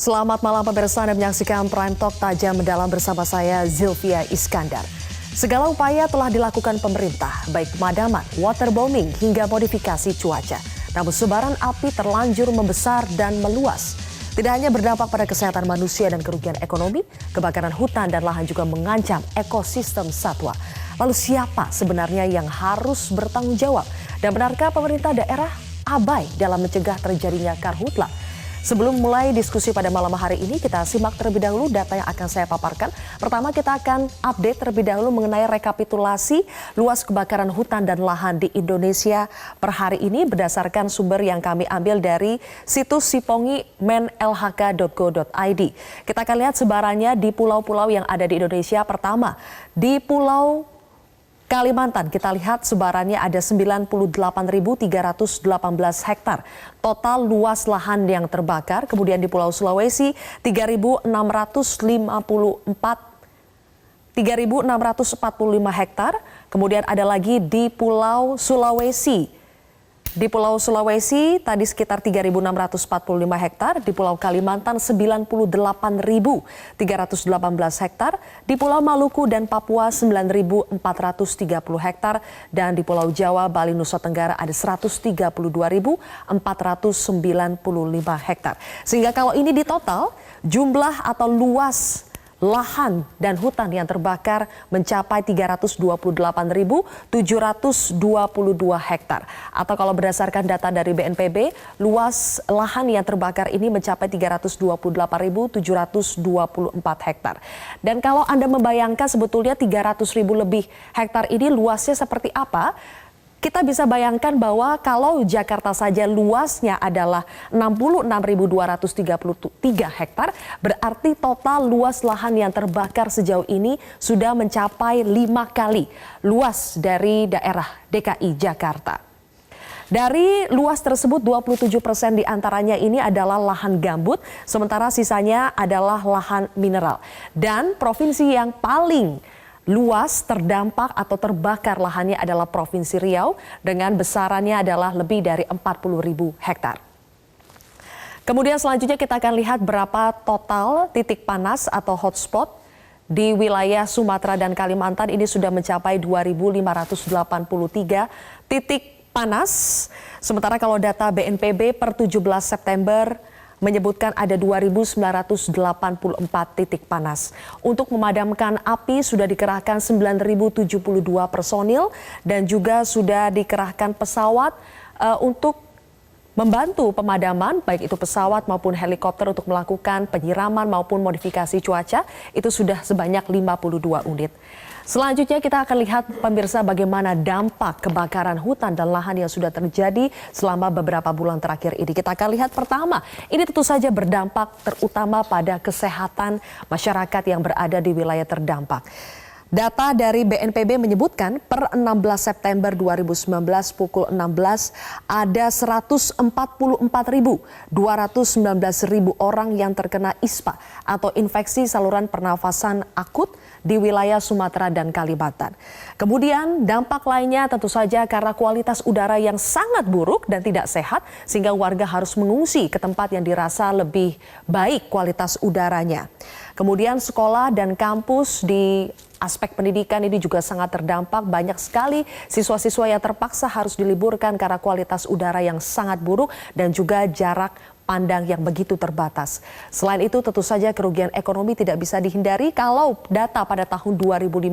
Selamat malam pemirsa, Anda menyaksikan Prime Talk Tajam Mendalam bersama saya Zilvia Iskandar. Segala upaya telah dilakukan pemerintah, baik pemadaman, waterbombing hingga modifikasi cuaca. Namun sebaran api terlanjur membesar dan meluas. Tidak hanya berdampak pada kesehatan manusia dan kerugian ekonomi, kebakaran hutan dan lahan juga mengancam ekosistem satwa. Lalu siapa sebenarnya yang harus bertanggung jawab? Dan benarkah pemerintah daerah abai dalam mencegah terjadinya karhutla? Sebelum mulai diskusi pada malam hari ini, kita simak terlebih dahulu data yang akan saya paparkan. Pertama, kita akan update terlebih dahulu mengenai rekapitulasi luas kebakaran hutan dan lahan di Indonesia per hari ini berdasarkan sumber yang kami ambil dari situs sipongi.menlhk.go.id. Kita akan lihat sebarannya di pulau-pulau yang ada di Indonesia. Pertama, di Pulau Kalimantan, kita lihat sebarannya ada 98.318 hektar. Total luas lahan yang terbakar. Kemudian di Pulau Sulawesi 3.645 hektar. Kemudian ada lagi di Pulau Sulawesi. Di Pulau Sulawesi tadi sekitar 3.645 hektar, di Pulau Kalimantan 98.318 hektar, di Pulau Maluku dan Papua 9.430 hektar, dan di Pulau Jawa, Bali, Nusa Tenggara ada 132.495 hektar. Sehingga kalau ini di total, jumlah atau luas lahan dan hutan yang terbakar mencapai 328.722 hektar. Atau kalau berdasarkan data dari BNPB, luas lahan yang terbakar ini mencapai 328.724 hektar. Dan kalau Anda membayangkan sebetulnya 300.000 lebih hektar ini luasnya seperti apa? Kita bisa bayangkan bahwa kalau Jakarta saja luasnya adalah 66.233 hektar, berarti total luas lahan yang terbakar sejauh ini sudah mencapai 5 kali luas dari daerah DKI Jakarta. Dari luas tersebut 27% diantaranya ini adalah lahan gambut, sementara sisanya adalah lahan mineral. Dan provinsi yang paling luas terdampak atau terbakar lahannya adalah Provinsi Riau dengan besarannya adalah lebih dari 40.000 hektar. Kemudian selanjutnya kita akan lihat berapa total titik panas atau hotspot di wilayah Sumatera dan Kalimantan. Ini sudah mencapai 2.583 titik panas. Sementara kalau data BNPB per 17 September menyebutkan ada 2.984 titik panas. Untuk memadamkan api sudah dikerahkan 9.072 personil dan juga sudah dikerahkan pesawat untuk membantu pemadaman, baik itu pesawat maupun helikopter untuk melakukan penyiraman maupun modifikasi cuaca, itu sudah sebanyak 52 unit. Selanjutnya kita akan lihat pemirsa bagaimana dampak kebakaran hutan dan lahan yang sudah terjadi selama beberapa bulan terakhir ini. Kita akan lihat pertama, ini tentu saja berdampak terutama pada kesehatan masyarakat yang berada di wilayah terdampak. Data dari BNPB menyebutkan per 16 September 2019 pukul 16 ada 144.219.000 orang yang terkena ISPA atau infeksi saluran pernafasan akut di wilayah Sumatera dan Kalimantan. Kemudian dampak lainnya tentu saja karena kualitas udara yang sangat buruk dan tidak sehat sehingga warga harus mengungsi ke tempat yang dirasa lebih baik kualitas udaranya. Kemudian sekolah dan kampus di aspek pendidikan ini juga sangat terdampak. Banyak sekali siswa-siswa yang terpaksa harus diliburkan karena kualitas udara yang sangat buruk dan juga jarak pandang yang begitu terbatas. Selain itu tentu saja kerugian ekonomi tidak bisa dihindari kalau data pada tahun 2015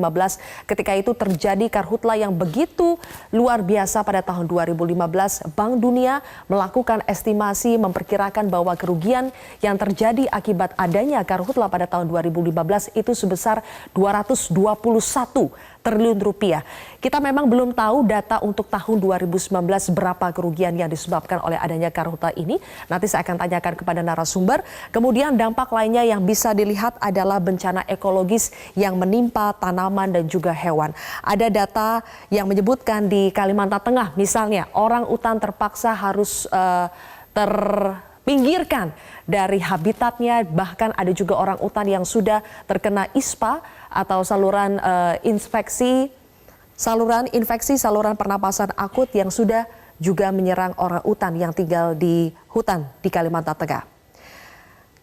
ketika itu terjadi karhutla yang begitu luar biasa pada tahun 2015. Bank Dunia melakukan estimasi memperkirakan bahwa kerugian yang terjadi akibat adanya karhutla pada tahun 2015 itu sebesar 221 triliun rupiah. Kita memang belum tahu data untuk tahun 2019 berapa kerugian yang disebabkan oleh adanya karhutla ini. Nanti saya akan tanyakan kepada narasumber. Kemudian dampak lainnya yang bisa dilihat adalah bencana ekologis yang menimpa tanaman dan juga hewan. Ada data yang menyebutkan di Kalimantan Tengah misalnya orang utan terpaksa harus terpinggirkan dari habitatnya, bahkan ada juga orang utan yang sudah terkena ISPA atau saluran infeksi saluran pernapasan akut yang sudah juga menyerang orang utan yang tinggal di hutan di Kalimantan Tengah.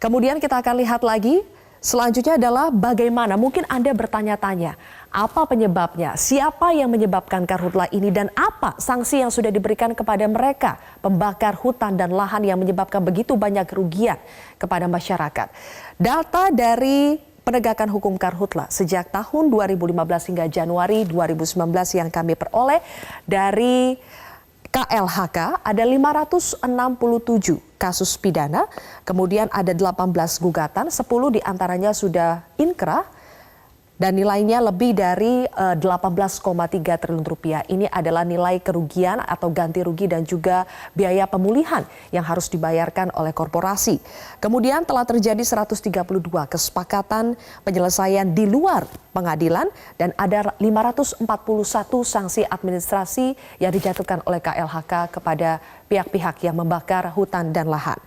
Kemudian kita akan lihat lagi, selanjutnya adalah bagaimana, mungkin Anda bertanya-tanya, apa penyebabnya, siapa yang menyebabkan karhutlah ini, dan apa sanksi yang sudah diberikan kepada mereka, pembakar hutan dan lahan yang menyebabkan begitu banyak kerugian kepada masyarakat. Data dari penegakan hukum karhutlah sejak tahun 2015 hingga Januari 2019 yang kami peroleh dari KLHK ada 567 kasus pidana, kemudian ada 18 gugatan, 10 diantaranya sudah inkrah, dan nilainya lebih dari 18,3 triliun rupiah. Ini adalah nilai kerugian atau ganti rugi dan juga biaya pemulihan yang harus dibayarkan oleh korporasi. Kemudian telah terjadi 132 kesepakatan penyelesaian di luar pengadilan dan ada 541 sanksi administrasi yang dijatuhkan oleh KLHK kepada pihak-pihak yang membakar hutan dan lahan.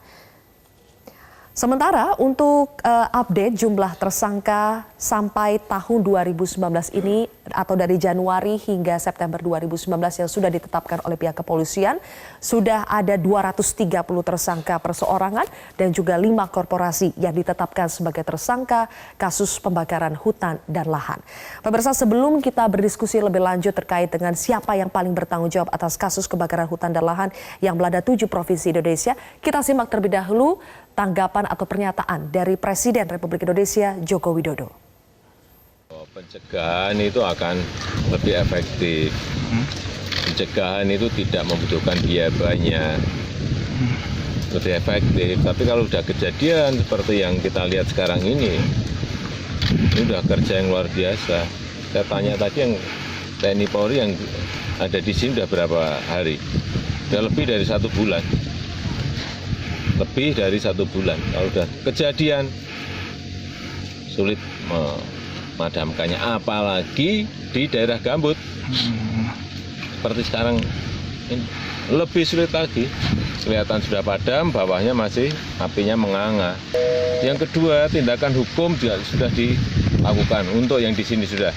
Sementara untuk update jumlah tersangka sampai tahun 2019 ini atau dari Januari hingga September 2019 yang sudah ditetapkan oleh pihak kepolisian, sudah ada 230 tersangka perseorangan dan juga 5 korporasi yang ditetapkan sebagai tersangka kasus pembakaran hutan dan lahan. Pemirsa, sebelum kita berdiskusi lebih lanjut terkait dengan siapa yang paling bertanggung jawab atas kasus kebakaran hutan dan lahan yang melanda 7 provinsi Indonesia, kita simak terlebih dahulu tanggapan atau pernyataan dari Presiden Republik Indonesia Joko Widodo. Pencegahan itu akan lebih efektif. Pencegahan itu tidak membutuhkan biaya banyak, lebih efektif. Tapi kalau sudah kejadian seperti yang kita lihat sekarang ini sudah kerja yang luar biasa. Saya tanya tadi yang TNI Polri yang ada di sini sudah berapa hari? Sudah lebih dari 1 bulan. Lebih dari 1 bulan. Kalau sudah kejadian, sulit memadamkannya. Apalagi di daerah gambut. Seperti sekarang, ini lebih sulit lagi. Kelihatan sudah padam, bawahnya masih apinya menganga. Yang kedua, tindakan hukum juga sudah dilakukan. Untuk yang di sini sudah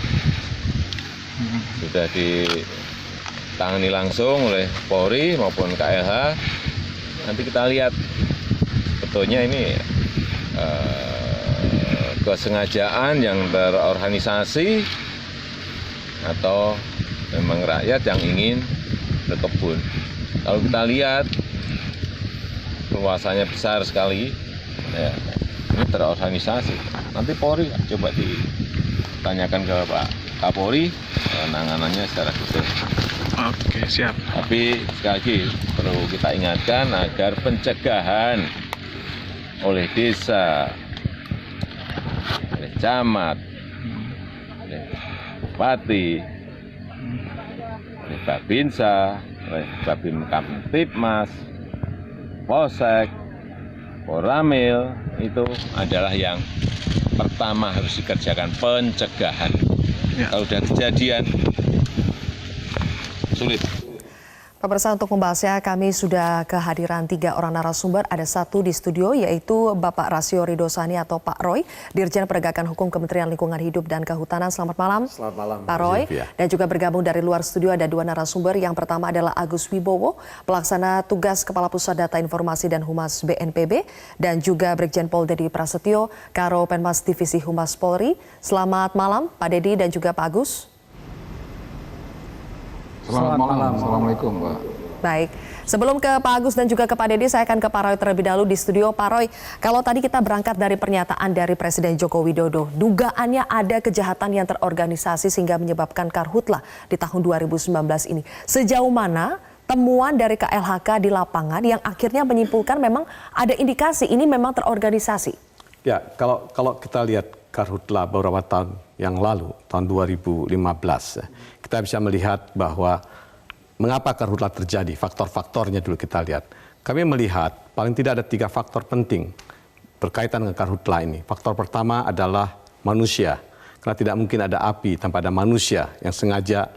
ditangani langsung oleh Polri maupun KLH. Nanti kita lihat sebetulnya ini kesengajaan yang terorganisasi atau memang rakyat yang ingin berkebun. Kalau kita lihat luasannya besar sekali, ya, ini terorganisasi. Nanti Polri coba ditanyakan ke Pak Kapolri penanganannya secara khusus. Oke, siap. Tapi sekali lagi perlu kita ingatkan agar pencegahan oleh desa, oleh camat, oleh bupati, oleh Babinsa, oleh Babin Kamtibmas, Polsek, Koramil, itu adalah yang pertama harus dikerjakan, pencegahan. Ya. Kalau sudah kejadian, sulit. Pemirsa, untuk membahasnya kami sudah kehadiran 3 orang narasumber. Ada 1 di studio yaitu Bapak Rasio Ridosani atau Pak Roy, Dirjen Penegakan Hukum Kementerian Lingkungan Hidup dan Kehutanan. Selamat malam. Selamat malam Pak Roy. Dan juga bergabung dari luar studio ada 2 narasumber. Yang pertama adalah Agus Wibowo, Pelaksana Tugas Kepala Pusat Data Informasi dan Humas BNPB, dan juga Brigjen Pol Dedi Prasetyo, Karo Penmas Divisi Humas Polri. Selamat malam Pak Dedi dan juga Pak Agus. Selamat malam. Assalamualaikum, Pak. Baik, sebelum ke Pak Agus dan juga ke Pak Dedi, saya akan ke Pak Roy terlebih dahulu di studio. Pak Roy, kalau tadi kita berangkat dari pernyataan dari Presiden Joko Widodo, dugaannya ada kejahatan yang terorganisasi sehingga menyebabkan karhutlah di tahun 2019 ini. Sejauh mana temuan dari KLHK di lapangan yang akhirnya menyimpulkan memang ada indikasi ini memang terorganisasi? Ya, kalau kita lihat karhutlah beberapa tahun yang lalu, tahun 2015, kita bisa melihat bahwa mengapa karhutlah terjadi, faktor-faktornya dulu kita lihat. Kami melihat paling tidak ada 3 faktor penting berkaitan dengan karhutlah ini. Faktor pertama adalah manusia, karena tidak mungkin ada api tanpa ada manusia yang sengaja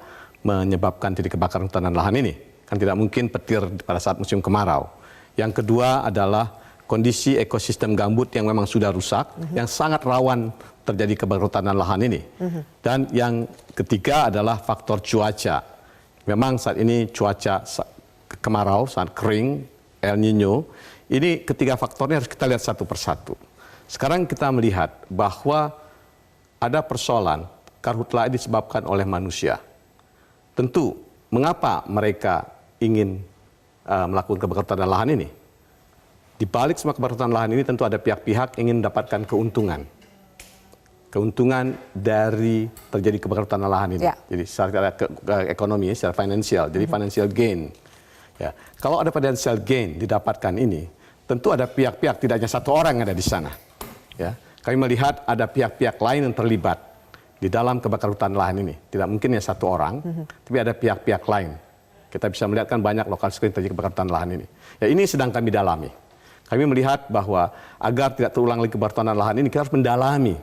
menyebabkan titik kebakaran hutan dan lahan ini. Kan tidak mungkin petir pada saat musim kemarau. Yang kedua adalah kondisi ekosistem gambut yang memang sudah rusak, yang sangat rawan terjadi kebakaran hutan dan lahan ini. Dan yang ketiga adalah faktor cuaca. Memang saat ini cuaca kemarau, sangat kering, El Nino. Ini ketiga faktornya harus kita lihat satu persatu. Sekarang kita melihat bahwa ada persoalan karhutla disebabkan oleh manusia. Tentu, mengapa mereka ingin melakukan kebakaran lahan ini? Di balik semua kebakaran lahan ini tentu ada pihak-pihak ingin mendapatkan keuntungan. Keuntungan dari terjadi kebakaran lahan ini. Ya. Jadi secara ekonomi, secara finansial, jadi financial gain. Ya. Kalau ada financial gain didapatkan ini, tentu ada pihak-pihak, tidak hanya satu orang yang ada di sana. Ya. Kami melihat ada pihak-pihak lain yang terlibat di dalam kebakaran hutan lahan ini. Tidak mungkin ya satu orang, tapi ada pihak-pihak lain. Kita bisa melihat kan banyak lokasi yang terjadi kebakaran hutan lahan ini. Ya, ini sedang kami dalami. Kami melihat bahwa agar tidak terulang lagi kebakaran lahan ini, kita harus mendalami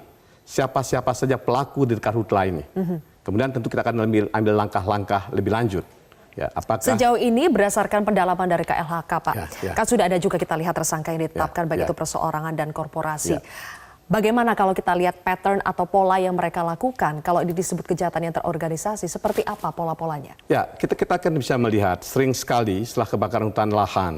siapa-siapa saja pelaku di karhutla ini. Kemudian tentu kita akan ambil langkah-langkah lebih lanjut. Ya, apakah Sejauh ini berdasarkan pendalaman dari KLHK, Pak, Ya. kan sudah ada juga kita lihat tersangka yang ditetapkan baik Ya. itu perseorangan dan korporasi. Ya. Bagaimana kalau kita lihat pattern atau pola yang mereka lakukan? Kalau ini disebut kejahatan yang terorganisasi, seperti apa pola-polanya? Ya, kita akan bisa melihat sering sekali setelah kebakaran hutan lahan,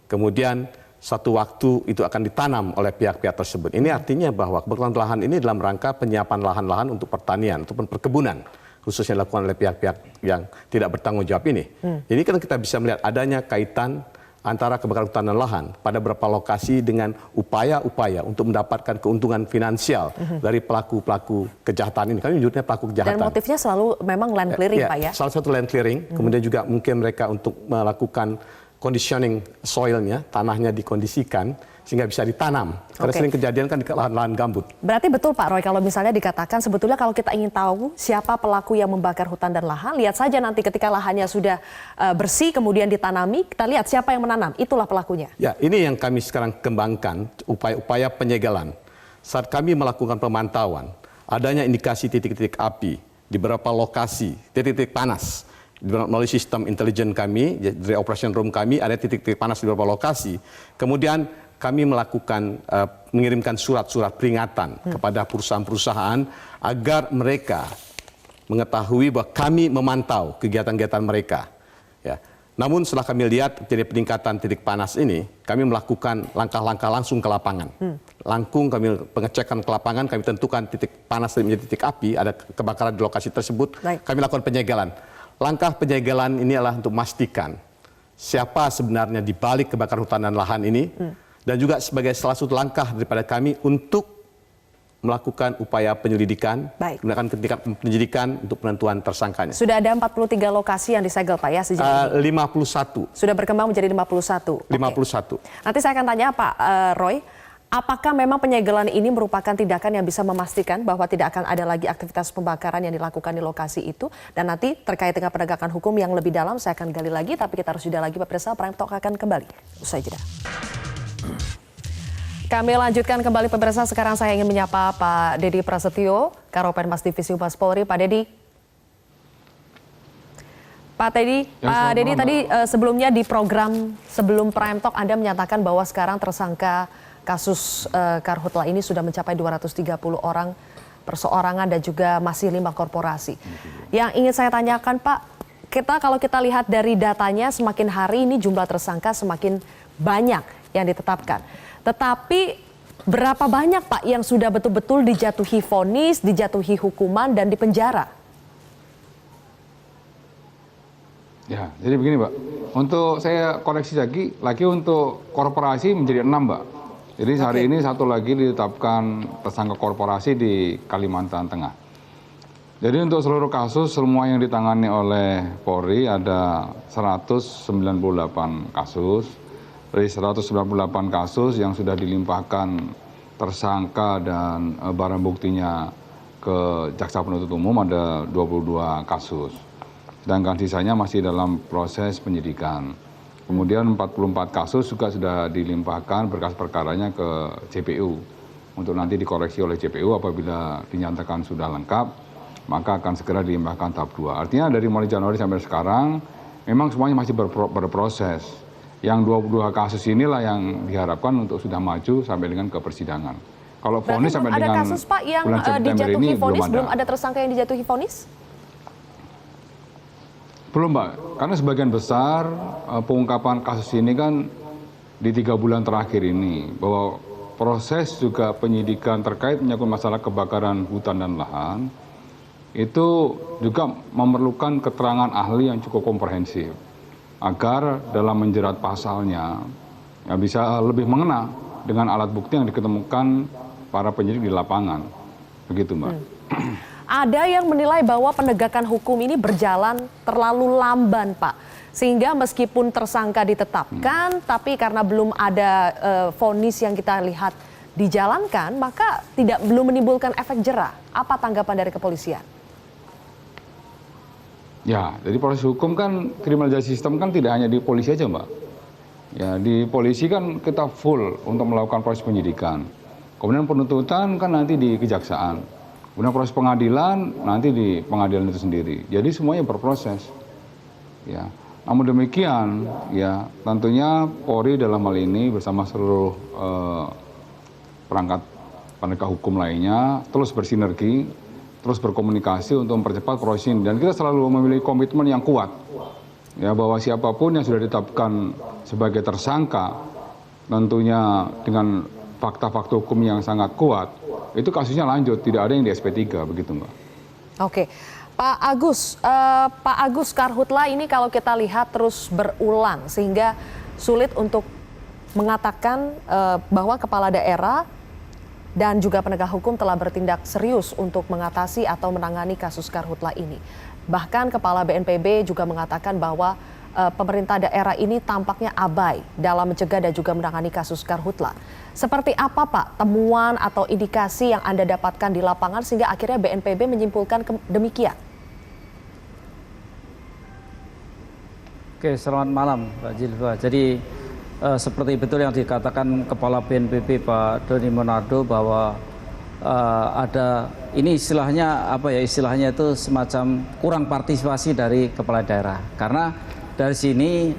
kemudian satu waktu itu akan ditanam oleh pihak-pihak tersebut. Ini artinya bahwa kebakaran lahan ini dalam rangka penyiapan lahan-lahan untuk pertanian ataupun perkebunan, khususnya dilakukan oleh pihak-pihak yang tidak bertanggung jawab ini. Ini kan kita bisa melihat adanya kaitan antara kebakaran hutan dan lahan pada beberapa lokasi dengan upaya-upaya untuk mendapatkan keuntungan finansial dari pelaku-pelaku kejahatan ini. Kami menyebutnya pelaku kejahatan. Dan motifnya selalu memang land clearing, Pak, ya? Salah satu land clearing, kemudian juga mungkin mereka untuk melakukan conditioning soilnya, tanahnya dikondisikan sehingga bisa ditanam. Karena sering kejadian kan di lahan-lahan gambut. Berarti betul Pak Roy, kalau misalnya dikatakan sebetulnya kalau kita ingin tahu siapa pelaku yang membakar hutan dan lahan, lihat saja nanti ketika lahannya sudah bersih kemudian ditanami, kita lihat siapa yang menanam, itulah pelakunya. Ya, ini yang kami sekarang kembangkan, upaya-upaya penyegelan. Saat kami melakukan pemantauan, adanya indikasi titik-titik api di beberapa lokasi, titik-titik panas. Melalui sistem intelijen kami, dari operation room kami, ada titik-titik panas di beberapa lokasi. Kemudian kami melakukan, mengirimkan surat-surat peringatan kepada perusahaan-perusahaan agar mereka mengetahui bahwa kami memantau kegiatan-kegiatan mereka. Ya. Namun setelah kami lihat jadi peningkatan titik panas ini, kami melakukan langkah-langkah langsung ke lapangan. Langsung kami pengecekan ke lapangan, kami tentukan titik panas menjadi titik api, ada kebakaran di lokasi tersebut, kami lakukan penyegelan. Langkah penyegelan ini adalah untuk memastikan siapa sebenarnya di balik kebakaran hutan dan lahan ini, dan juga sebagai salah satu langkah daripada kami untuk melakukan upaya penyelidikan, melakukan tingkat penyelidikan untuk penentuan tersangkanya. Sudah ada 43 lokasi yang disegel, Pak, ya, sejauh ini? 51. Sudah berkembang menjadi 51. 51. Nanti saya akan tanya Pak Roy, apakah memang penyegelan ini merupakan tindakan yang bisa memastikan bahwa tidak akan ada lagi aktivitas pembakaran yang dilakukan di lokasi itu? Dan nanti terkait dengan penegakan hukum yang lebih dalam saya akan gali lagi, tapi kita harus jeda lagi Pak Presa. Prime Talk akan kembali usai jeda. Kami lanjutkan kembali pemirsa. Sekarang saya ingin menyapa Pak Dedi Prasetyo, Karopenmas Divisi Humas Polri. Pak Dedi. Pak Dedi, tadi sebelumnya di program sebelum Prime Talk Anda menyatakan bahwa sekarang tersangka kasus karhutla ini sudah mencapai 230 orang perseorangan dan juga masih 5 korporasi. Yang ingin saya tanyakan Pak, kalau kita lihat dari datanya semakin hari ini jumlah tersangka semakin banyak yang ditetapkan. Tetapi berapa banyak Pak yang sudah betul-betul dijatuhi vonis, dijatuhi hukuman dan dipenjara? Ya, jadi begini Pak, untuk saya koreksi lagi untuk korporasi menjadi 6 Mbak. Jadi hari ini satu lagi ditetapkan tersangka korporasi di Kalimantan Tengah. Jadi untuk seluruh kasus semua yang ditangani oleh Polri ada 198 kasus. Dari 198 kasus yang sudah dilimpahkan tersangka dan barang buktinya ke Jaksa Penuntut Umum ada 22 kasus. Sedangkan sisanya masih dalam proses penyidikan. Kemudian 44 kasus juga sudah dilimpahkan berkas perkaranya ke JPU. Untuk nanti dikoreksi oleh JPU apabila dinyatakan sudah lengkap, maka akan segera dilimpahkan tahap 2. Artinya dari mulai Januari sampai sekarang, memang semuanya masih berproses. Yang 22 kasus inilah yang diharapkan untuk sudah maju sampai dengan ke persidangan. Kalau vonis sampai dengan ada kasus Pak yang bulan September dijatuhi ini vonis, belum ada tersangka yang dijatuhi vonis? Belum Mbak, karena sebagian besar pengungkapan kasus ini kan di 3 bulan terakhir ini, bahwa proses juga penyidikan terkait menyangkut masalah kebakaran hutan dan lahan, itu juga memerlukan keterangan ahli yang cukup komprehensif agar dalam menjerat pasalnya ya bisa lebih mengena dengan alat bukti yang diketemukan para penyidik di lapangan. Begitu, Mbak. Ada yang menilai bahwa penegakan hukum ini berjalan terlalu lamban, Pak. Sehingga meskipun tersangka ditetapkan, tapi karena belum ada vonis yang kita lihat dijalankan, maka belum menimbulkan efek jera. Apa tanggapan dari kepolisian? Ya, jadi proses hukum kan, kriminalisasi sistem kan tidak hanya di polisi aja, Mbak. Ya, di polisi kan kita full untuk melakukan proses penyidikan. Kemudian penuntutan kan nanti di kejaksaan. Kemudian proses pengadilan nanti di pengadilan itu sendiri. Jadi semuanya berproses. Ya, namun demikian, ya tentunya Polri dalam hal ini bersama seluruh perangkat penegak hukum lainnya terus bersinergi, terus berkomunikasi untuk mempercepat proses ini. Dan kita selalu memiliki komitmen yang kuat, ya bahwa siapapun yang sudah ditetapkan sebagai tersangka, tentunya dengan fakta-fakta hukum yang sangat kuat, itu kasusnya lanjut, tidak ada yang di SP3, begitu Mbak. Oke, Pak Agus Karhutla ini kalau kita lihat terus berulang sehingga sulit untuk mengatakan bahwa kepala daerah dan juga penegak hukum telah bertindak serius untuk mengatasi atau menangani kasus Karhutla ini. Bahkan Kepala BNPB juga mengatakan bahwa pemerintah daerah ini tampaknya abai dalam mencegah dan juga menangani kasus Karhutla. Seperti apa Pak temuan atau indikasi yang Anda dapatkan di lapangan sehingga akhirnya BNPB menyimpulkan demikian? Oke, selamat malam Mbak Jilva. Jadi seperti betul yang dikatakan Kepala BNPB Pak Doni Monardo bahwa ada ini istilahnya apa ya, istilahnya itu semacam kurang partisipasi dari kepala daerah. Karena dari sini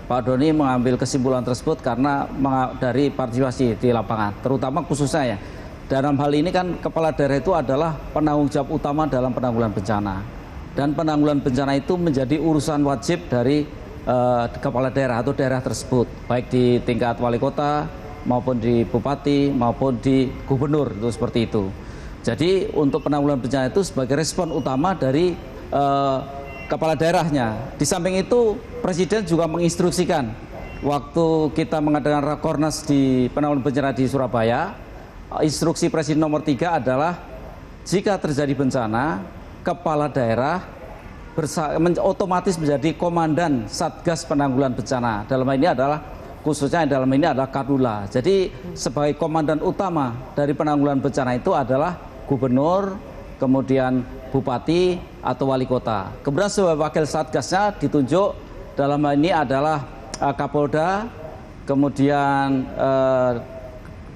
Pak Doni mengambil kesimpulan tersebut karena dari partisipasi di lapangan, terutama khususnya ya dalam hal ini kan kepala daerah itu adalah penanggung jawab utama dalam penanggulangan bencana, dan penanggulangan bencana itu menjadi urusan wajib dari kepala daerah atau daerah tersebut, baik di tingkat wali kota maupun di bupati maupun di gubernur, itu seperti itu. Jadi untuk penanggulangan bencana itu sebagai respon utama dari kepala daerahnya. Di samping itu Presiden juga menginstruksikan waktu kita mengadakan Rakornas di penanggulangan bencana di Surabaya, instruksi Presiden nomor 3 adalah jika terjadi bencana, kepala daerah otomatis menjadi komandan Satgas Penanggulangan Bencana. Dalam ini adalah khususnya dalam ini adalah Karhutla. Jadi sebagai komandan utama dari penanggulangan bencana itu adalah gubernur, kemudian bupati atau wali kota. Kemudian sebagai wakil Satgasnya ditunjuk dalam hal ini adalah Kapolda, kemudian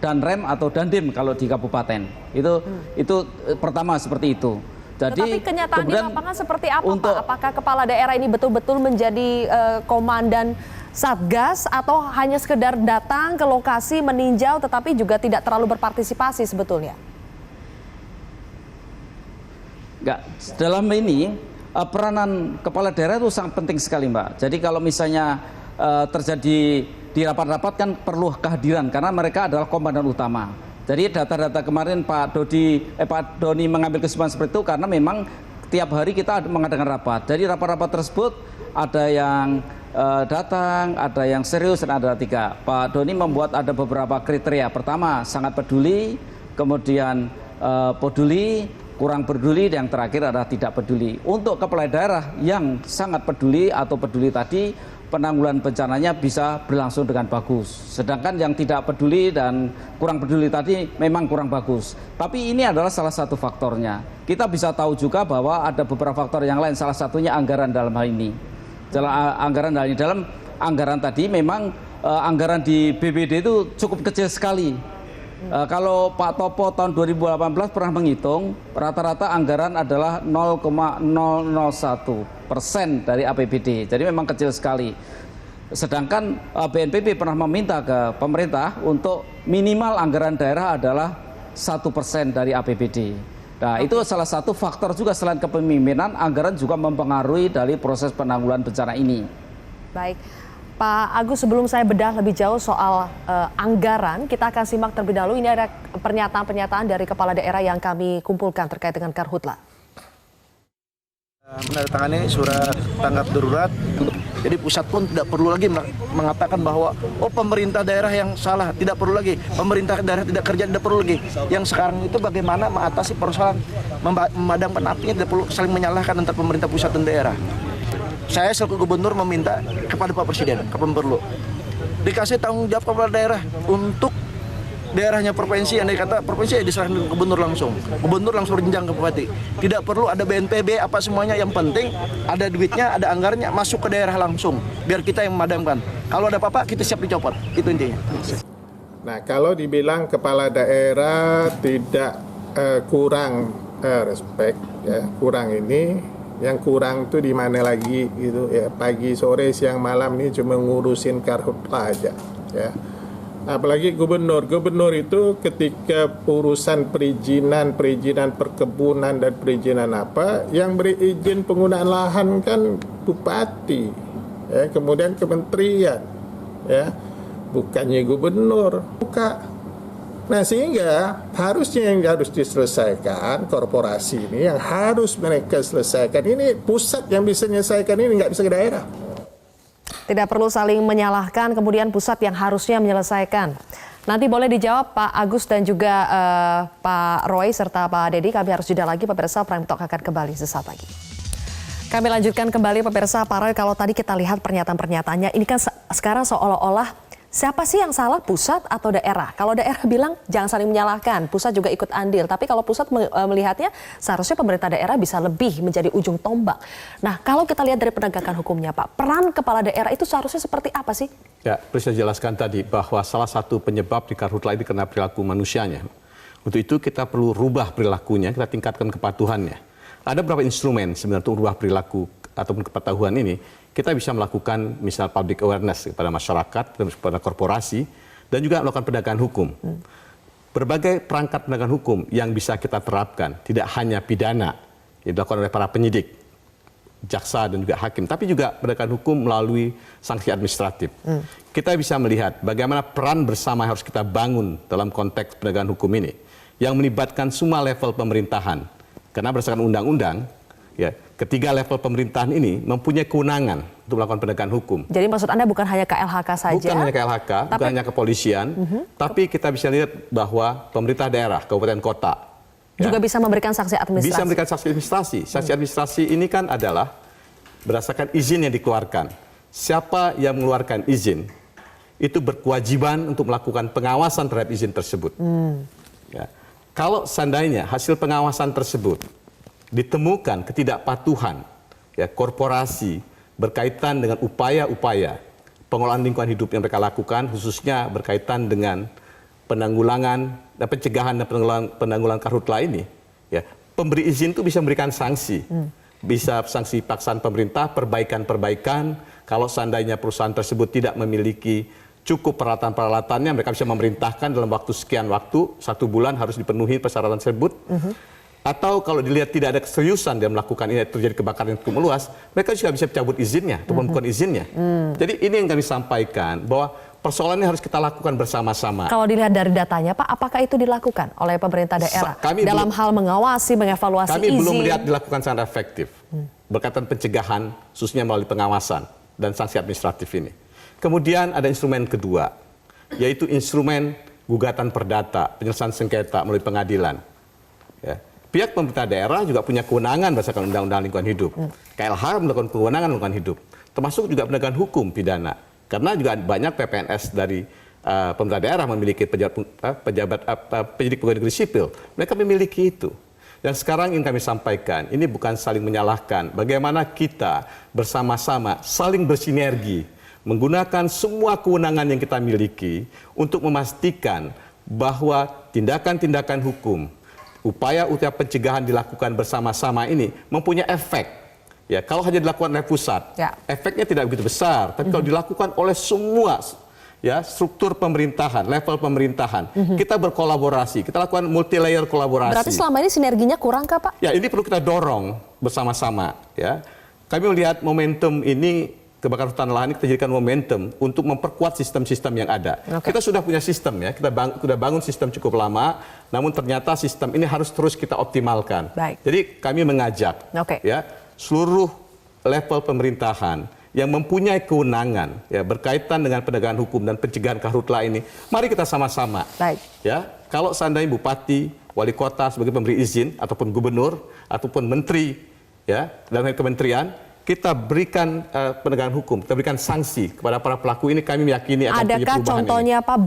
Danrem atau Dandim kalau di kabupaten. Itu pertama seperti itu. Jadi, tetapi kenyataan di lapangan seperti apa Pak? Apakah kepala daerah ini betul-betul menjadi komandan Satgas atau hanya sekedar datang ke lokasi meninjau tetapi juga tidak terlalu berpartisipasi sebetulnya? Enggak, dalam ini peranan kepala daerah itu sangat penting sekali Mbak. Jadi kalau misalnya terjadi di rapat-rapat kan perlu kehadiran karena mereka adalah komandan utama. Jadi data-data kemarin Pak Doni mengambil kesimpulan seperti itu karena memang tiap hari kita mengadakan rapat. Jadi rapat-rapat tersebut ada yang datang, ada yang serius, dan ada 3. Pak Doni membuat ada beberapa kriteria. Pertama, sangat peduli, kemudian peduli, kurang peduli, dan yang terakhir adalah tidak peduli. Untuk kepala daerah yang sangat peduli atau peduli tadi, penanggulangan bencananya bisa berlangsung dengan bagus. Sedangkan yang tidak peduli dan kurang peduli tadi memang kurang bagus. Tapi ini adalah salah satu faktornya. Kita bisa tahu juga bahwa ada beberapa faktor yang lain, salah satunya anggaran dalam hal ini. Dalam anggaran tadi memang anggaran di BPD itu cukup kecil sekali. Kalau Pak Topo tahun 2018 pernah menghitung, rata-rata anggaran adalah 0,001% dari APBD. Jadi memang kecil sekali. Sedangkan BNPB pernah meminta ke pemerintah untuk minimal anggaran daerah adalah 1% dari APBD. Nah, itu salah satu faktor juga selain kepemimpinan, anggaran juga mempengaruhi dari proses penanggulangan bencana ini. Baik. Pak Agus, sebelum saya bedah lebih jauh soal anggaran, kita akan simak terlebih dahulu. Ini ada pernyataan-pernyataan dari kepala daerah yang kami kumpulkan terkait dengan Karhutla. Menandatangani surat tanggap darurat, jadi pusat pun tidak perlu lagi mengatakan bahwa pemerintah daerah yang salah, tidak perlu lagi, pemerintah daerah tidak kerja, tidak perlu lagi. Yang sekarang itu bagaimana mengatasi persoalan memadamkan apinya, tidak perlu saling menyalahkan antara pemerintah pusat dan daerah. Saya selaku gubernur meminta kepada Pak Presiden, kapan perlu dikasih tanggung jawab kepada daerah untuk daerahnya provinsi, yang dikata provinsi diserahkan ke gubernur langsung berjenjang ke bupati. Tidak perlu ada BNPB apa semuanya, yang penting ada duitnya, ada anggarannya, masuk ke daerah langsung biar kita yang memadamkan. Kalau ada apa-apa kita siap dicopot, itu intinya. Nah, kalau dibilang kepala daerah tidak kurang respect, ya, kurang ini, yang kurang tuh di mana lagi gitu ya, pagi sore siang malam ini cuma ngurusin Karhutla aja ya. Apalagi gubernur itu ketika urusan perizinan perkebunan dan perizinan apa, yang beri izin penggunaan lahan kan bupati ya, kemudian kementerian ya, bukannya gubernur. Nah, sehingga harusnya yang harus diselesaikan korporasi ini, yang harus mereka selesaikan ini, pusat yang bisa menyelesaikan ini, nggak bisa ke daerah. Tidak perlu saling menyalahkan, kemudian pusat yang harusnya menyelesaikan. Nanti boleh dijawab Pak Agus dan juga Pak Roy serta Pak Dedi. Kami harus jeda lagi, pemirsa. Prime Talk akan kembali sesaat lagi. Kami lanjutkan kembali, pemirsa. Pak Roy, kalau tadi kita lihat pernyataan-pernyataannya, ini kan sekarang seolah-olah siapa sih yang salah, pusat atau daerah? Kalau daerah bilang jangan saling menyalahkan, pusat juga ikut andil. Tapi kalau pusat melihatnya seharusnya pemerintah daerah bisa lebih menjadi ujung tombak. Nah, kalau kita lihat dari penegakan hukumnya, Pak, peran kepala daerah itu seharusnya seperti apa sih? Ya, perlu saya jelaskan tadi bahwa salah satu penyebab di Karhutla ini karena perilaku manusianya. Untuk itu kita perlu rubah perilakunya, kita tingkatkan kepatuhannya. Ada beberapa instrumen sebenarnya untuk rubah perilaku ataupun kepatuhan ini. Kita bisa melakukan misal public awareness kepada masyarakat, kepada korporasi, dan juga melakukan penegakan hukum. Berbagai perangkat penegakan hukum yang bisa kita terapkan, tidak hanya pidana yang dilakukan oleh para penyidik, jaksa dan juga hakim, tapi juga penegakan hukum melalui sanksi administratif. Kita bisa melihat bagaimana peran bersama harus kita bangun dalam konteks penegakan hukum ini, yang melibatkan semua level pemerintahan. Karena berdasarkan undang-undang, ya, ketiga level pemerintahan ini mempunyai kewenangan untuk melakukan penegakan hukum. Jadi maksud Anda bukan hanya KLHK saja? Bukan hanya KLHK, bukan hanya kepolisian, tapi kita bisa lihat bahwa pemerintah daerah, kabupaten kota, juga bisa memberikan sanksi administrasi. Bisa memberikan sanksi administrasi. Sanksi administrasi ini kan adalah berdasarkan izin yang dikeluarkan. Siapa yang mengeluarkan izin itu berkewajiban untuk melakukan pengawasan terhadap izin tersebut. Ya. Kalau seandainya hasil pengawasan tersebut ditemukan ketidakpatuhan ya, korporasi berkaitan dengan upaya-upaya pengelolaan lingkungan hidup yang mereka lakukan, khususnya berkaitan dengan penanggulangan dan pencegahan dan penanggulangan Karhutla ini, ya, pemberi izin itu bisa memberikan sanksi, bisa sanksi paksaan pemerintah, perbaikan-perbaikan. Kalau seandainya perusahaan tersebut tidak memiliki cukup peralatan-peralatannya, mereka bisa memerintahkan dalam waktu sekian waktu, 1 bulan harus dipenuhi persyaratan tersebut. Atau kalau dilihat tidak ada keseriusan dia melakukan ini, terjadi kebakaran yang cukup meluas, mereka juga bisa cabut izinnya, ataupun bukan izinnya. Jadi ini yang kami sampaikan, bahwa persoalan ini harus kita lakukan bersama-sama. Kalau dilihat dari datanya, Pak, apakah itu dilakukan oleh pemerintah daerah dalam hal mengawasi, mengevaluasi izin? Kami belum melihat dilakukan secara efektif. Berkaitan pencegahan, khususnya melalui pengawasan dan sanksi administratif ini. Kemudian ada instrumen kedua, yaitu instrumen gugatan perdata, penyelesaian sengketa melalui pengadilan. Ya. Pihak pemerintah daerah juga punya kewenangan berdasarkan Undang-Undang Lingkungan Hidup. KLH melakukan kewenangan lingkungan hidup, termasuk juga penegakan hukum pidana. Karena juga banyak PPNS dari pemerintah daerah memiliki penyidik pegawai negeri sipil. Mereka memiliki itu. Dan sekarang ingin kami sampaikan, ini bukan saling menyalahkan. Bagaimana kita bersama-sama saling bersinergi, menggunakan semua kewenangan yang kita miliki untuk memastikan bahwa tindakan-tindakan hukum, upaya-upaya pencegahan dilakukan bersama-sama ini mempunyai efek. Ya, kalau hanya dilakukan oleh pusat, efeknya tidak begitu besar. Tapi kalau dilakukan oleh semua ya struktur pemerintahan, level pemerintahan, kita berkolaborasi, kita lakukan multi layer kolaborasi. Berarti selama ini sinerginya kurang kah, Pak? Ya, ini perlu kita dorong bersama-sama. Ya, kami melihat momentum ini kebakaran hutan lahan ini kita jadikan momentum untuk memperkuat sistem-sistem yang ada. Kita sudah punya sistem ya, kita sudah bangun sistem cukup lama, namun ternyata sistem ini harus terus kita optimalkan. Baik. Jadi kami mengajak ya seluruh level pemerintahan yang mempunyai kewenangan ya berkaitan dengan penegakan hukum dan pencegahan karhutla ini, mari kita sama-sama. Ya, kalau seandainya bupati, wali kota sebagai pemberi izin ataupun gubernur ataupun menteri ya dalam kementerian, kita berikan penegakan hukum, kita berikan sanksi kepada para pelaku ini, kami meyakini akan punya perubahan. Adakah contohnya Pak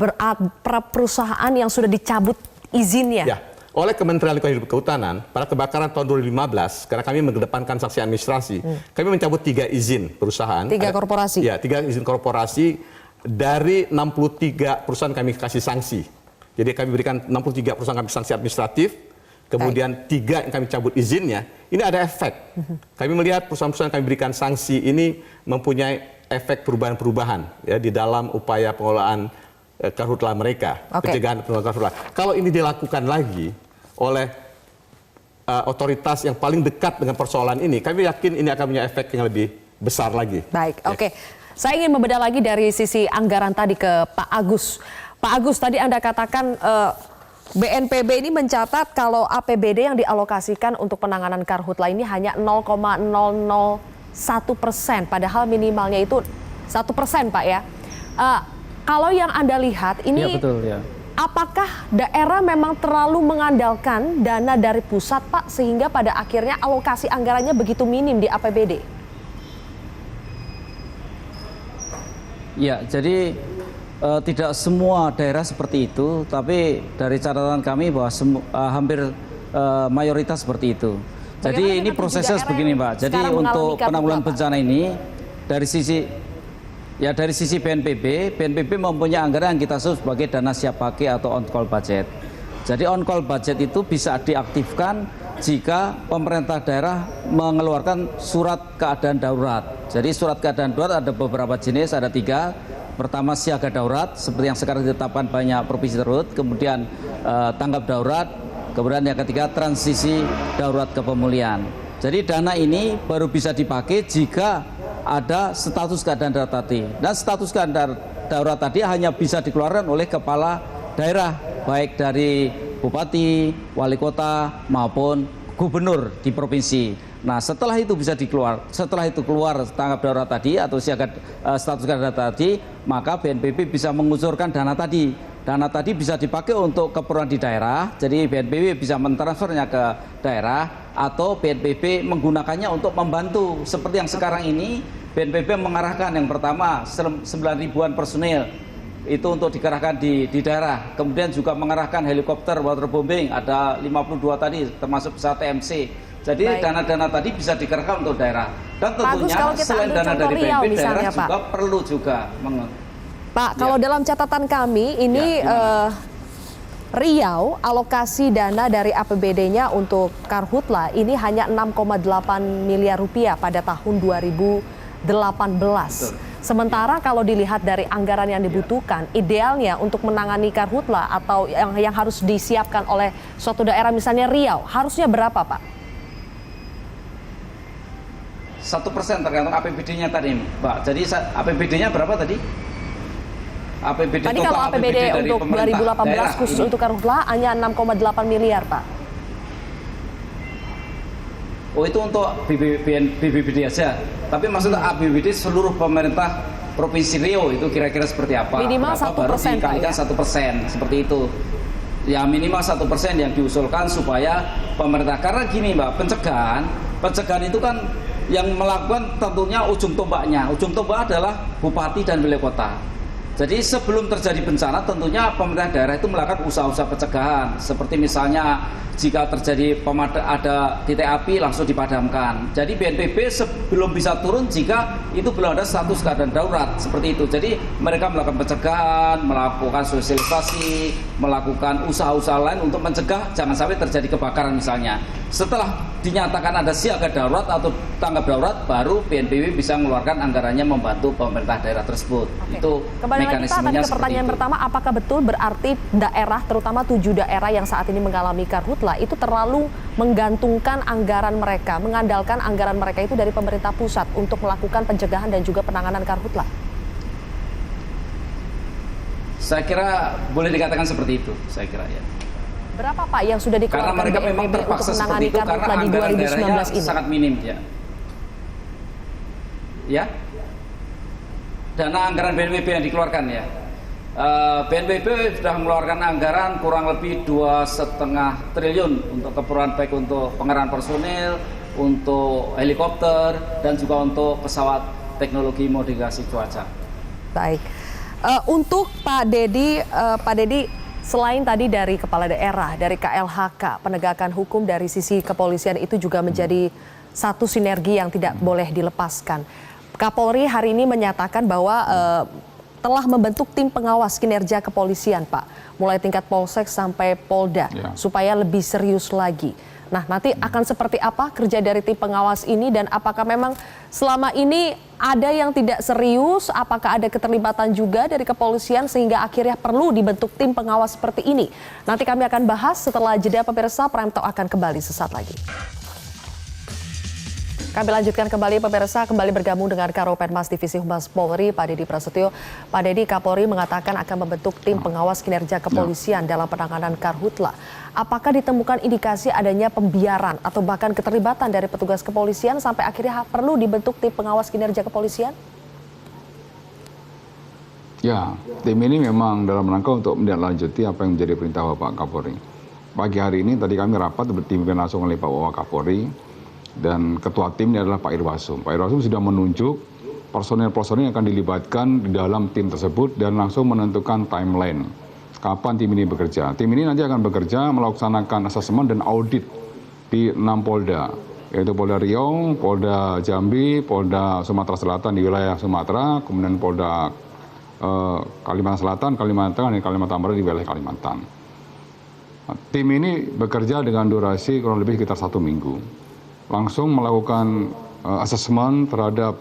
perusahaan yang sudah dicabut izinnya? Ya. Oleh Kementerian Lingkungan Hidup Kehutanan, pada kebakaran tahun 2015, karena kami mengedepankan sanksi administrasi, kami mencabut 3 izin perusahaan. 3 korporasi? Ya, 3 izin korporasi dari 63 perusahaan kami kasih sanksi. Jadi kami berikan 63 perusahaan kami sanksi administratif, kemudian 3 yang kami cabut izinnya. Ini ada efek. Kami melihat perusahaan-perusahaan yang kami berikan sanksi ini mempunyai efek perubahan-perubahan ya di dalam upaya pengelolaan karhutla mereka, pencegahan pengelolaan karhutla. Kalau ini dilakukan lagi oleh otoritas yang paling dekat dengan persoalan ini, kami yakin ini akan punya efek yang lebih besar lagi. Baik, oke. Saya ingin membedah lagi dari sisi anggaran tadi ke Pak Agus. Pak Agus, tadi Anda katakan BNPB ini mencatat kalau APBD yang dialokasikan untuk penanganan karhutla ini hanya 0,001%, padahal minimalnya itu 1%, Pak ya. Kalau yang Anda lihat ini, ya, betul, ya. Apakah daerah memang terlalu mengandalkan dana dari pusat, Pak, sehingga pada akhirnya alokasi anggarannya begitu minim di APBD? Ya, jadi tidak semua daerah seperti itu, tapi dari catatan kami bahwa hampir mayoritas seperti itu. Jadi ini prosesnya begini, Pak. Jadi untuk penanggulangan bencana ini dari sisi BNPB mempunyai anggaran yang kita sebut sebagai dana siap pakai atau on call budget. Jadi on call budget itu bisa diaktifkan jika pemerintah daerah mengeluarkan surat keadaan darurat. Jadi surat keadaan darurat ada beberapa jenis, ada 3. Pertama siaga darurat, seperti yang sekarang ditetapkan banyak provinsi tersebut. Kemudian tanggap darurat. Kemudian yang ketiga transisi darurat ke pemulihan. Jadi dana ini baru bisa dipakai jika ada status keadaan darurat tadi. Dan status keadaan darurat tadi hanya bisa dikeluarkan oleh kepala daerah, baik dari bupati, wali kota maupun gubernur di provinsi. Nah, setelah itu bisa keluar tanggap darurat tadi atau siaga status keadaan darurat tadi, maka BNPB bisa mengucurkan dana tadi. Dana tadi bisa dipakai untuk keperluan di daerah, jadi BNPB bisa mentransfernya ke daerah, atau BNPB menggunakannya untuk membantu. Seperti yang sekarang ini, BNPB mengarahkan yang pertama 9.000-an personil itu untuk dikerahkan di daerah. Kemudian juga mengarahkan helikopter waterbombing, ada 52 tadi termasuk pesawat TMC. Jadi dana-dana tadi bisa dikerahkan untuk daerah. Dan tentunya selain dana dari BNPB, daerah juga perlu juga Pak, kalau dalam catatan kami ini Riau alokasi dana dari APBD-nya untuk karhutla ini hanya 6,8 miliar rupiah pada tahun 2018. Sementara kalau dilihat dari anggaran yang dibutuhkan, idealnya untuk menangani karhutla atau yang harus disiapkan oleh suatu daerah misalnya Riau, harusnya berapa, Pak? 1% tergantung APBD-nya tadi, Pak. Jadi APBD-nya berapa tadi? APBD tadi kalau APBD untuk 2018 khusus untuk karhutla hanya 6,8 miliar, Pak. Oh, itu untuk BPBD aja. Tapi maksudnya APBD seluruh pemerintah Provinsi Riau itu kira-kira seperti apa? Minimal 1%, baru dikalikan 1%, seperti itu. Ya minimal 1% yang diusulkan supaya pemerintah. Karena gini, Mbak, pencegahan itu kan yang melakukan tentunya ujung tombaknya. Ujung tombak adalah bupati dan wali kota. Jadi sebelum terjadi bencana tentunya pemerintah daerah itu melakukan usaha-usaha pencegahan. Seperti misalnya jika terjadi ada titik api langsung dipadamkan. Jadi BNPB sebelum bisa turun jika itu belum ada status keadaan darurat seperti itu. Jadi mereka melakukan pencegahan, melakukan sosialisasi, melakukan usaha-usaha lain untuk mencegah jangan sampai terjadi kebakaran misalnya. Setelah dinyatakan ada siaga darurat atau tanggap darurat, baru BNPB bisa mengeluarkan anggarannya membantu pemerintah daerah tersebut. Itu lagi Pak, tadi ke pertanyaan pertama, apakah betul berarti daerah, terutama 7 daerah yang saat ini mengalami karhutla, itu terlalu menggantungkan anggaran mereka, mengandalkan anggaran mereka itu dari pemerintah pusat untuk melakukan pencegahan dan juga penanganan karhutla? Saya kira boleh dikatakan seperti itu, saya kira ya. Berapa Pak yang sudah dikeluarkan karena mereka memang BNPB terpaksa untuk seperti menangani itu karena karhutla di anggaran 2019 daerahnya ini? sangat minim ya. Ya, dana anggaran BNPB yang dikeluarkan ya. BNPB sudah mengeluarkan anggaran kurang lebih 2,5 triliun untuk keperluan baik untuk pengerahan personil, untuk helikopter, dan juga untuk pesawat teknologi modifikasi cuaca. Baik, untuk Pak Dedi, selain tadi dari kepala daerah, dari KLHK, penegakan hukum dari sisi kepolisian itu juga menjadi satu sinergi yang tidak boleh dilepaskan. Kapolri hari ini menyatakan bahwa telah membentuk tim pengawas kinerja kepolisian, Pak, mulai tingkat Polsek sampai Polda, supaya lebih serius lagi. Nah, nanti akan seperti apa kerja dari tim pengawas ini, dan apakah memang selama ini ada yang tidak serius, apakah ada keterlibatan juga dari kepolisian sehingga akhirnya perlu dibentuk tim pengawas seperti ini? Nanti kami akan bahas setelah jeda pemirsa. Prime Talk akan kembali sesaat lagi. Kami lanjutkan kembali pemirsa, kembali bergabung dengan Karopenmas Divisi Humas Polri, Pak Dedi Prasetyo. Pak Dedi, Kapolri mengatakan akan membentuk tim pengawas kinerja kepolisian dalam penanganan karhutla. Apakah ditemukan indikasi adanya pembiaran atau bahkan keterlibatan dari petugas kepolisian sampai akhirnya perlu dibentuk tim pengawas kinerja kepolisian? Ya, tim ini memang dalam rangka untuk menindaklanjuti apa yang menjadi perintah Bapak Kapolri. Pagi hari ini tadi kami rapat dipimpin langsung oleh Pak Wakapolri. Dan ketua tim ini adalah Pak Irwasum. Pak Irwasum sudah menunjuk personel-personel yang akan dilibatkan di dalam tim tersebut dan langsung menentukan timeline kapan tim ini bekerja. Tim ini nanti akan bekerja melaksanakan asesmen dan audit di 6 Polda, yaitu Polda Riau, Polda Jambi, Polda Sumatera Selatan di wilayah Sumatera, kemudian Polda Kalimantan Selatan, Kalimantan Tengah, dan Kalimantan Barat di wilayah Kalimantan. Tim ini bekerja dengan durasi kurang lebih sekitar 1 minggu. Langsung melakukan asesmen terhadap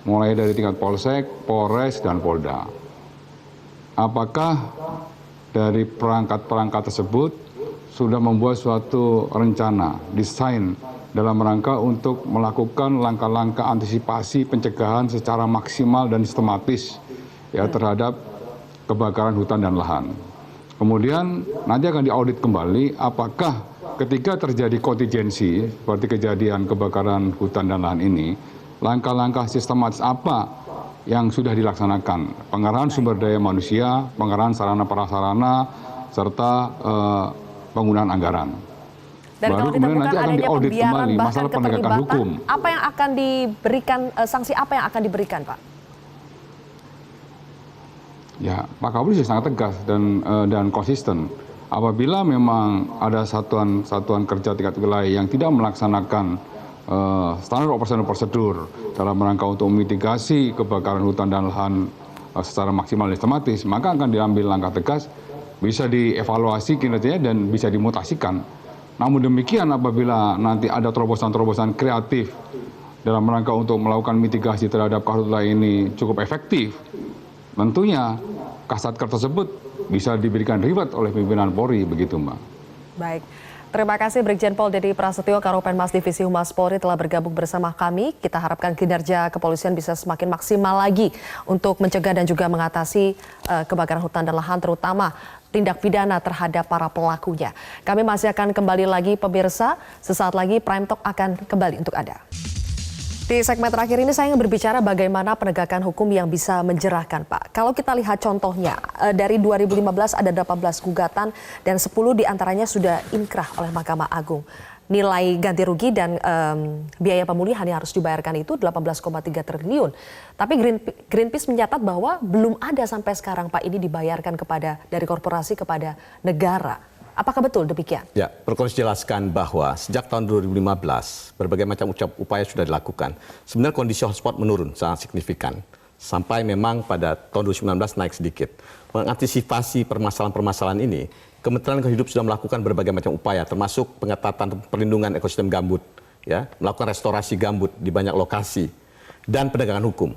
mulai dari tingkat Polsek, Polres, dan Polda. Apakah dari perangkat-perangkat tersebut sudah membuat suatu rencana, desain dalam rangka untuk melakukan langkah-langkah antisipasi pencegahan secara maksimal dan sistematis ya terhadap kebakaran hutan dan lahan. Kemudian nanti akan diaudit kembali apakah ketika terjadi kontingensi seperti kejadian kebakaran hutan dan lahan ini, langkah-langkah sistematis apa yang sudah dilaksanakan? Pengerahan sumber daya manusia, pengerahan sarana prasarana, serta penggunaan anggaran. Dan baru kalau kemudian nanti akan diaudit kembali masalah penegakan hukum. Apa yang akan diberikan, sanksi apa yang akan diberikan, Pak? Ya, Pak Kapolri sudah sangat tegas dan konsisten. Apabila memang ada satuan kerja tingkat wilayah yang tidak melaksanakan standar operasional prosedur dalam rangka untuk mitigasi kebakaran hutan dan lahan secara maksimal dan sistematis, maka akan diambil langkah tegas, bisa dievaluasi kinerjanya dan bisa dimutasikan. Namun demikian apabila nanti ada terobosan-terobosan kreatif dalam rangka untuk melakukan mitigasi terhadap karhutla ini cukup efektif, tentunya Kasatker tersebut bisa diberikan reward oleh pimpinan Polri, begitu Mbak. Baik, terima kasih Brigjen Pol Dedi Prasetyo, Karopenmas Divisi Humas Polri telah bergabung bersama kami. Kita harapkan kinerja kepolisian bisa semakin maksimal lagi untuk mencegah dan juga mengatasi kebakaran hutan dan lahan, terutama tindak pidana terhadap para pelakunya. Kami masih akan kembali lagi pemirsa, sesaat lagi Prime Talk akan kembali untuk Anda. Di segmen terakhir ini saya ingin berbicara bagaimana penegakan hukum yang bisa menjerahkan, Pak. Kalau kita lihat contohnya, dari 2015 ada 18 gugatan dan 10 diantaranya sudah inkrah oleh Mahkamah Agung. Nilai ganti rugi dan biaya pemulihan yang harus dibayarkan itu 18,3 triliun. Tapi Greenpeace mencatat bahwa belum ada sampai sekarang, Pak, ini dibayarkan dari korporasi kepada negara. Apakah betul demikian? Ya, perlu jelaskan bahwa sejak tahun 2015 berbagai macam upaya sudah dilakukan. Sebenarnya kondisi hotspot menurun sangat signifikan. Sampai memang pada tahun 2019 naik sedikit. Mengantisipasi permasalahan-permasalahan ini, Kementerian Lingkungan Hidup sudah melakukan berbagai macam upaya, termasuk pengetatan perlindungan ekosistem gambut, ya, melakukan restorasi gambut di banyak lokasi, dan penegakan hukum.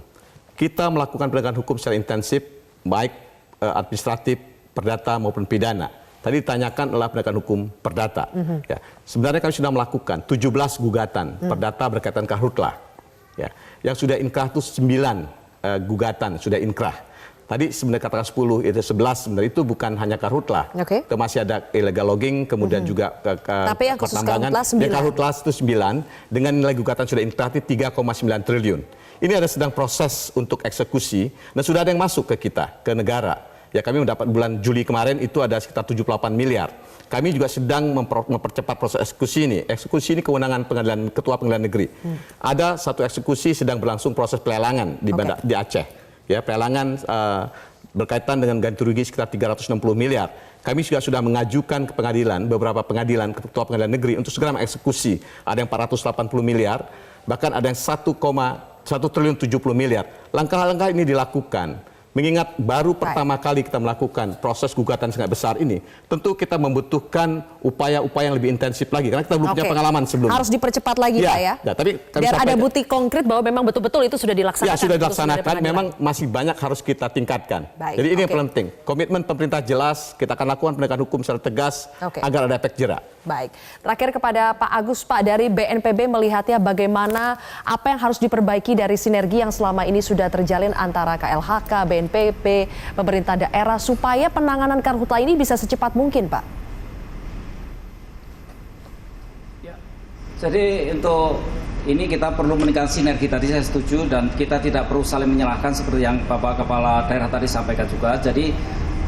Kita melakukan penegakan hukum secara intensif baik administratif, perdata maupun pidana. Tadi ditanyakan adalah penegakan hukum perdata. Ya. Sebenarnya kami sudah melakukan 17 gugatan perdata berkaitan karhutlah. Ya. Yang sudah inkrah itu 9 gugatan sudah inkrah. Tadi sebenarnya katakan 10, itu 11 sebenarnya itu bukan hanya karhutlah. Itu masih ada illegal logging, kemudian juga tapi yang khusus karhutlah 9. Yang karhutlah itu 9 dengan nilai gugatan sudah inkrah itu 3,9 triliun. Ini ada sedang proses untuk eksekusi dan sudah ada yang masuk ke kita, ke negara. Ya, kami mendapat bulan Juli kemarin itu ada sekitar 78 miliar. Kami juga sedang mempercepat proses eksekusi ini. Eksekusi ini kewenangan pengadilan, ketua pengadilan negeri. Ada satu eksekusi sedang berlangsung proses pelelangan di Aceh. Ya, pelelangan berkaitan dengan ganti rugi sekitar 360 miliar. Kami juga sudah mengajukan ke pengadilan, beberapa pengadilan, ketua pengadilan negeri untuk segera mengeksekusi. Ada yang 480 miliar, bahkan ada yang 1,1 triliun 70 miliar. Langkah-langkah ini dilakukan. Mengingat baru pertama kali kita melakukan proses gugatan sangat besar ini, tentu kita membutuhkan upaya-upaya yang lebih intensif lagi, karena kita belum punya pengalaman sebelumnya. Harus dipercepat lagi Pak ya? Tapi biar ada bukti konkret bahwa memang betul-betul itu sudah dilaksanakan. Ya, sudah dilaksanakan, memang masih banyak harus kita tingkatkan. Jadi ini yang penting, komitmen pemerintah jelas, kita akan lakukan penegakan hukum secara tegas agar ada efek jerak. Baik, terakhir kepada Pak Agus, Pak, dari BNPB melihatnya bagaimana apa yang harus diperbaiki dari sinergi yang selama ini sudah terjalin antara KLHK, BNPB, pemerintah daerah supaya penanganan karhutlah ini bisa secepat mungkin, Pak? Ya. Jadi untuk ini kita perlu meningkatkan sinergi tadi, saya setuju, dan kita tidak perlu saling menyalahkan seperti yang Bapak Kepala Daerah tadi sampaikan juga. Jadi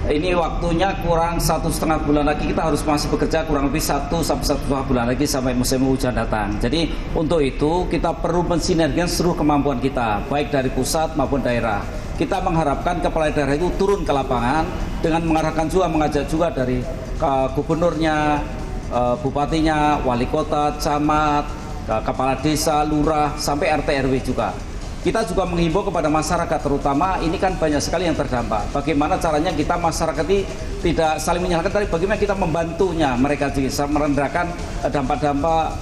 ini waktunya kurang 1,5 bulan lagi, kita harus masih bekerja kurang lebih 1-1,5 bulan lagi sampai musim hujan datang. Jadi untuk itu kita perlu mensinergikan seluruh kemampuan kita, baik dari pusat maupun daerah. Kita mengharapkan kepala daerah itu turun ke lapangan dengan mengarahkan juga, mengajak juga dari gubernurnya, bupatinya, wali kota, camat, kepala desa, lurah, sampai RT RW juga. Kita juga menghimbau kepada masyarakat, terutama ini kan banyak sekali yang terdampak. Bagaimana caranya kita masyarakat ini tidak saling menyalahkan, tapi bagaimana kita membantunya mereka bisa merendahkan dampak-dampak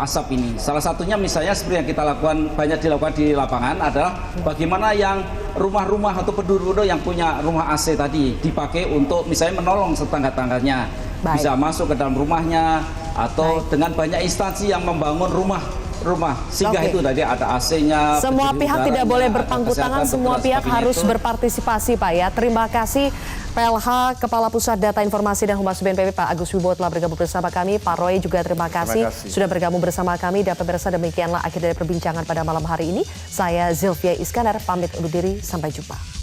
asap ini. Salah satunya misalnya seperti yang kita lakukan, banyak dilakukan di lapangan adalah bagaimana yang rumah-rumah atau penduduk yang punya rumah AC tadi dipakai untuk misalnya menolong tetangga-tangganya, bisa masuk ke dalam rumahnya, atau dengan banyak instansi yang membangun rumah singgah itu tadi ada AC-nya. Semua pihak tidak boleh berpangku tangan, semua pihak harus berpartisipasi, Pak ya. Terima kasih PLH Kepala Pusat Data Informasi dan Humas BNPB Pak Agus Wibowo telah bergabung bersama kami. Pak Roy juga terima kasih sudah bergabung bersama kami. Dan pemirsa, demikianlah akhir dari perbincangan pada malam hari ini. Saya Zilvia Iskandar pamit undur diri, sampai jumpa.